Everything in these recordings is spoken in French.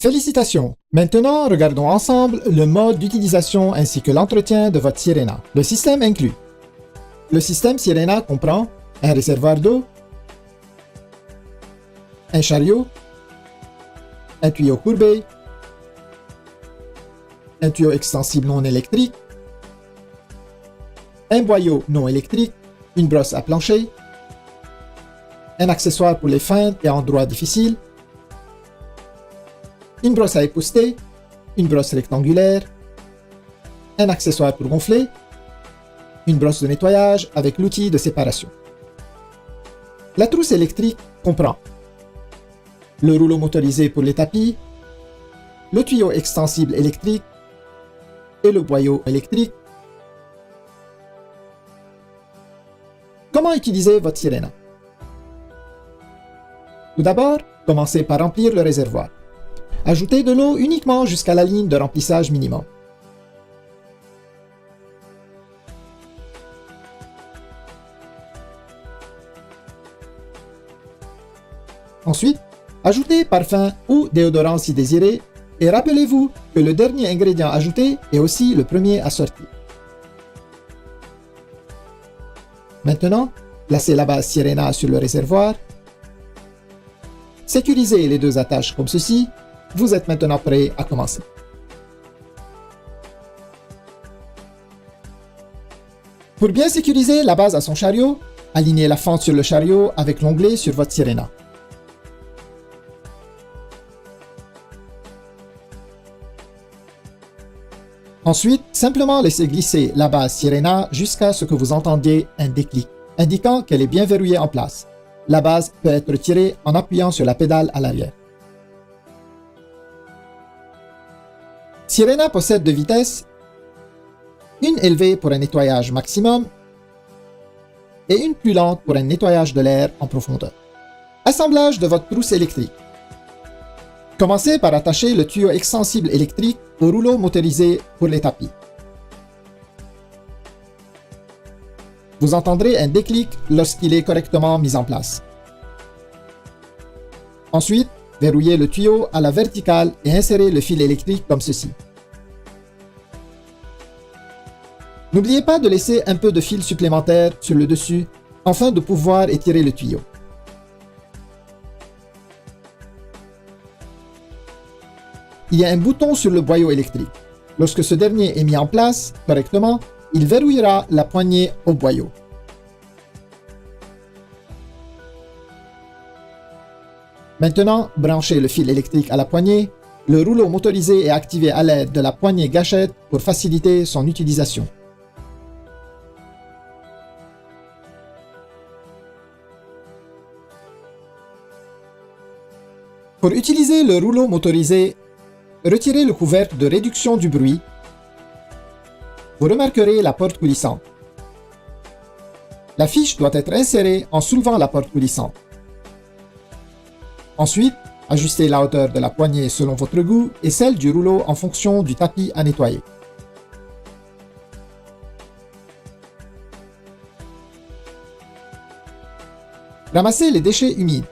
Félicitations! Maintenant, regardons ensemble le mode d'utilisation ainsi que l'entretien de votre Sirena. Le système inclus. Le système Sirena comprend un réservoir d'eau, un chariot, un tuyau courbé, un tuyau extensible non électrique, un boyau non électrique, une brosse à plancher, un accessoire pour les feintes et endroits difficiles, une brosse à épousseter, une brosse rectangulaire, un accessoire pour gonfler, une brosse de nettoyage avec l'outil de séparation. La trousse électrique comprend le rouleau motorisé pour les tapis, le tuyau extensible électrique et le boyau électrique. Comment utiliser votre Sirena? Tout d'abord, commencez par remplir le réservoir. Ajoutez de l'eau uniquement jusqu'à la ligne de remplissage minimum. Ensuite, ajoutez parfum ou déodorant si désiré et rappelez-vous que le dernier ingrédient ajouté est aussi le premier à sortir. Maintenant, placez la base Sirena sur le réservoir. Sécurisez les deux attaches comme ceci. Vous êtes maintenant prêt à commencer. Pour bien sécuriser la base à son chariot, alignez la fente sur le chariot avec l'onglet sur votre Sirena. Ensuite, simplement laissez glisser la base Sirena jusqu'à ce que vous entendiez un déclic, indiquant qu'elle est bien verrouillée en place. La base peut être retirée en appuyant sur la pédale à l'arrière. Sirena possède deux vitesses, une élevée pour un nettoyage maximum et une plus lente pour un nettoyage de l'air en profondeur. Assemblage de votre trousse électrique. Commencez par attacher le tuyau extensible électrique au rouleau motorisé pour les tapis. Vous entendrez un déclic lorsqu'il est correctement mis en place. Ensuite, verrouillez le tuyau à la verticale et insérez le fil électrique comme ceci. N'oubliez pas de laisser un peu de fil supplémentaire sur le dessus afin de pouvoir étirer le tuyau. Il y a un bouton sur le boyau électrique. Lorsque ce dernier est mis en place correctement, il verrouillera la poignée au boyau. Maintenant, branchez le fil électrique à la poignée. Le rouleau motorisé est activé à l'aide de la poignée gâchette pour faciliter son utilisation. Pour utiliser le rouleau motorisé, retirez le couvercle de réduction du bruit. Vous remarquerez la porte coulissante. La fiche doit être insérée en soulevant la porte coulissante. Ensuite, ajustez la hauteur de la poignée selon votre goût et celle du rouleau en fonction du tapis à nettoyer. Ramassez les déchets humides.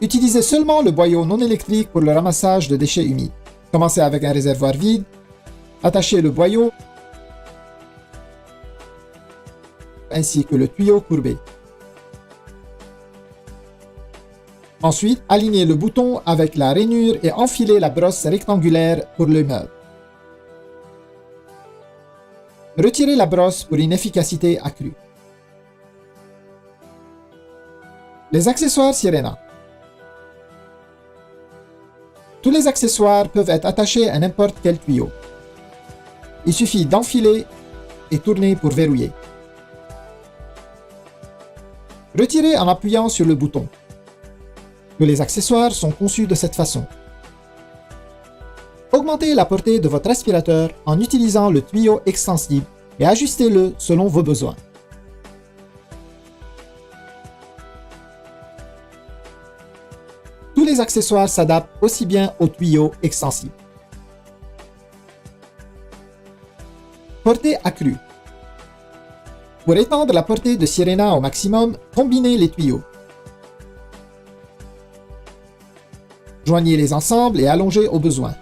Utilisez seulement le boyau non électrique pour le ramassage de déchets humides. Commencez avec un réservoir vide. Attachez le boyau ainsi que le tuyau courbé. Ensuite, alignez le bouton avec la rainure et enfilez la brosse rectangulaire pour le meuble. Retirez la brosse pour une efficacité accrue. Les accessoires Sirena. Tous les accessoires peuvent être attachés à n'importe quel tuyau. Il suffit d'enfiler et tourner pour verrouiller. Retirez en appuyant sur le bouton. Tous les accessoires sont conçus de cette façon. Augmentez la portée de votre aspirateur en utilisant le tuyau extensible et ajustez-le selon vos besoins. Tous les accessoires s'adaptent aussi bien au tuyau extensible. Portée accrue. Pour étendre la portée de Sirena au maximum, combinez les tuyaux. Joignez-les ensemble et allongez au besoin.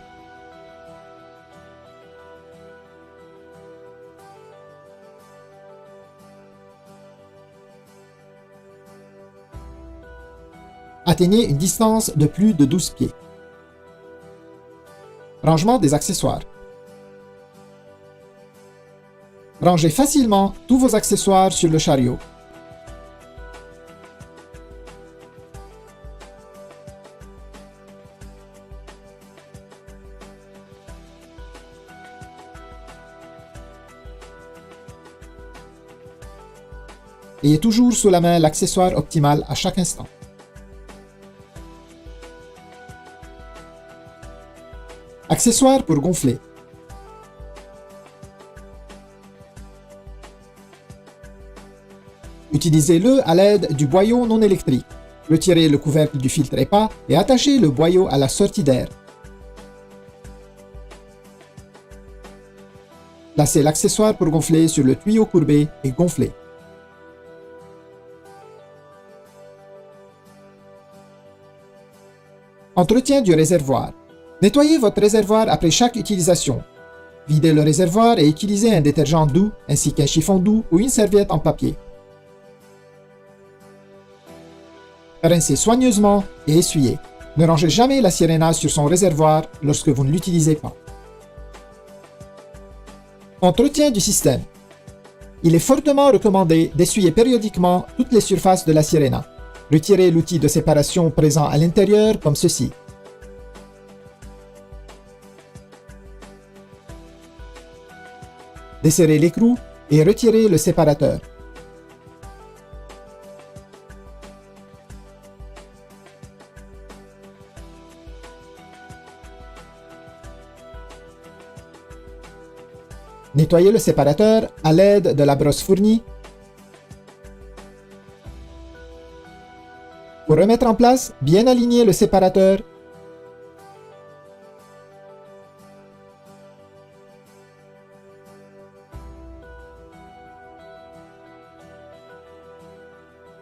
Atteignez une distance de plus de 12 pieds. Rangement des accessoires. Rangez facilement tous vos accessoires sur le chariot. Ayez toujours sous la main l'accessoire optimal à chaque instant. Accessoires pour gonfler. Utilisez-le à l'aide du boyau non électrique. Retirez le couvercle du filtre EPA et attachez le boyau à la sortie d'air. Placez l'accessoire pour gonfler sur le tuyau courbé et gonflez. Entretien du réservoir. Nettoyez votre réservoir après chaque utilisation. Videz le réservoir et utilisez un détergent doux ainsi qu'un chiffon doux ou une serviette en papier. Rincez soigneusement et essuyez. Ne rangez jamais la Sirena sur son réservoir lorsque vous ne l'utilisez pas. Entretien du système. Il est fortement recommandé d'essuyer périodiquement toutes les surfaces de la Sirena. Retirez l'outil de séparation présent à l'intérieur comme ceci. Desserrez l'écrou et retirez le séparateur. Nettoyez le séparateur à l'aide de la brosse fournie. Pour remettre en place, bien aligner le séparateur.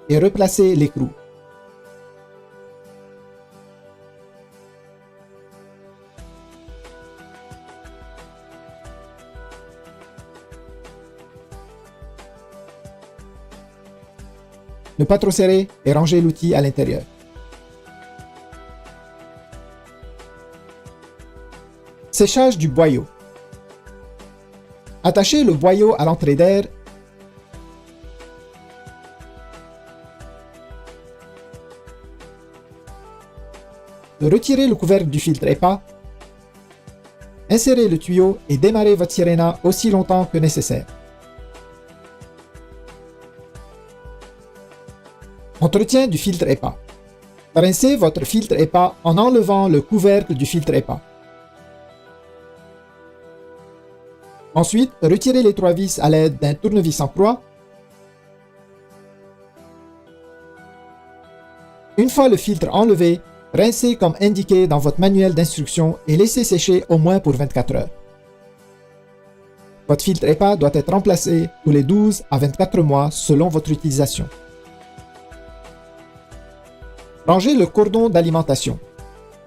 Et replacer l'écrou. Ne pas trop serrer et ranger l'outil à l'intérieur. Séchage du boyau. Attachez le boyau à l'entrée d'air. Retirez le couvercle du filtre EPA. Insérez le tuyau et démarrez votre Sirena aussi longtemps que nécessaire. Entretien du filtre EPA. Rincez votre filtre EPA en enlevant le couvercle du filtre EPA. Ensuite, retirez les 3 vis à l'aide d'un tournevis en croix. Une fois le filtre enlevé, rincez comme indiqué dans votre manuel d'instruction et laissez sécher au moins pour 24 heures. Votre filtre EPA doit être remplacé tous les 12 à 24 mois selon votre utilisation. Rangez le cordon d'alimentation.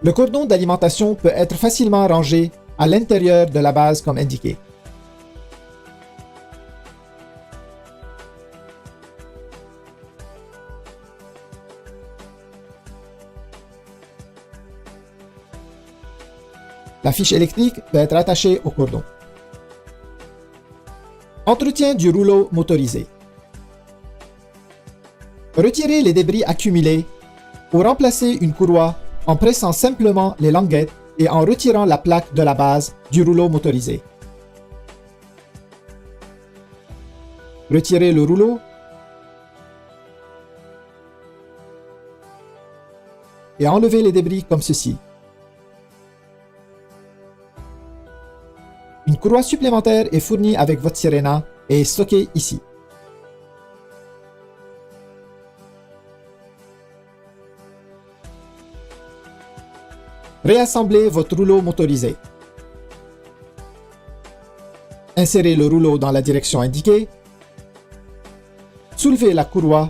Le cordon d'alimentation peut être facilement rangé à l'intérieur de la base comme indiqué. La fiche électrique peut être attachée au cordon. Entretien du rouleau motorisé. Retirez les débris accumulés ou remplacez une courroie en pressant simplement les languettes et en retirant la plaque de la base du rouleau motorisé. Retirez le rouleau et enlevez les débris comme ceci. Une courroie supplémentaire est fournie avec votre Sirena et est stockée ici. Réassemblez votre rouleau motorisé. Insérez le rouleau dans la direction indiquée. Soulevez la courroie.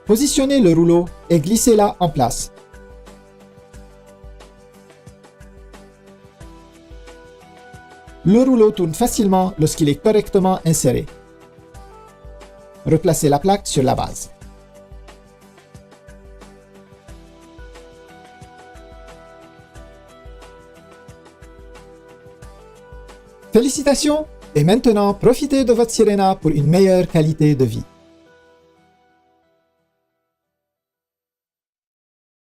Positionnez le rouleau et glissez-la en place. Le rouleau tourne facilement lorsqu'il est correctement inséré. Replacez la plaque sur la base. Félicitations! Et maintenant, profitez de votre Sirena pour une meilleure qualité de vie.